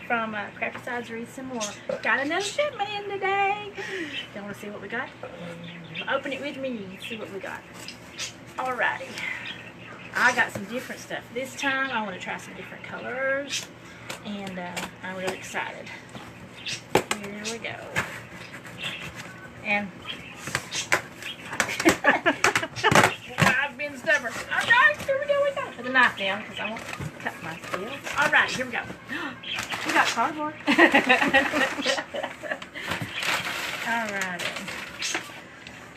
from Crafty Sides Read Some More. Got another shipment in today. Y'all want to see what we got? Open it with me. See what we got. Alrighty. I got some different stuff this time. I want to try some different colors. And I'm really excited. Here we go. And I've been stubborn. Alright, here we go. We go. Put the knife down because I won't cut my skills. Alright, here we go. We got cardboard. Alrighty.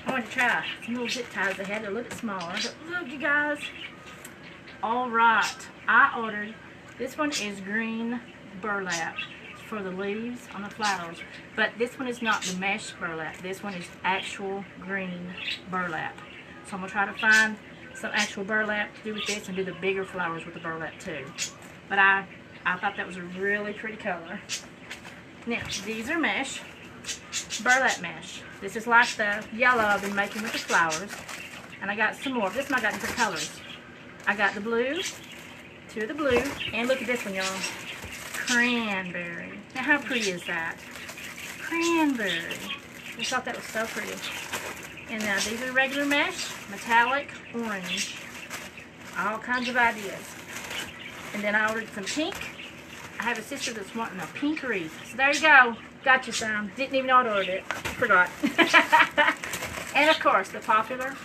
I want to try some little zip ties. They had a little bit smaller. But look, you guys. Alright. I ordered, this one is green burlap for the leaves on the flowers. But this one is not the mesh burlap. This one is actual green burlap. So I'm going to try to find some actual burlap to do with this and do the bigger flowers with the burlap too. But I thought that was a really pretty color. Now, these are mesh. Burlap mesh. This is like the yellow I've been making with the flowers. And I got some more. This one I got different colors. I got the blue, two of the blue, and look at this one, y'all. Cranberry. Now, how pretty is that? Cranberry. I thought that was so pretty. And now these are regular mesh, metallic, orange. All kinds of ideas. And then I ordered some pink. I have a sister that's wanting a pink wreath. So there you go. Got you some. Didn't even know I ordered it. Forgot. And of course, the popular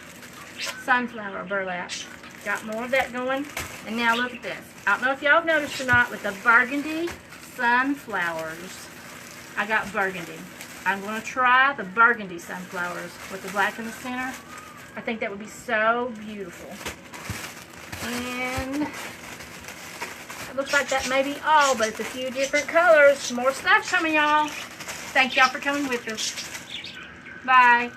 sunflower burlap. Got more of that going. And now look at this. I don't know if y'all have noticed or not, with the burgundy sunflowers. I got burgundy. I'm going to try the burgundy sunflowers with the black in the center. I think that would be so beautiful. And it looks like that may be all, but it's a few different colors. More stuff coming, y'all. Thank y'all for coming with us. Bye.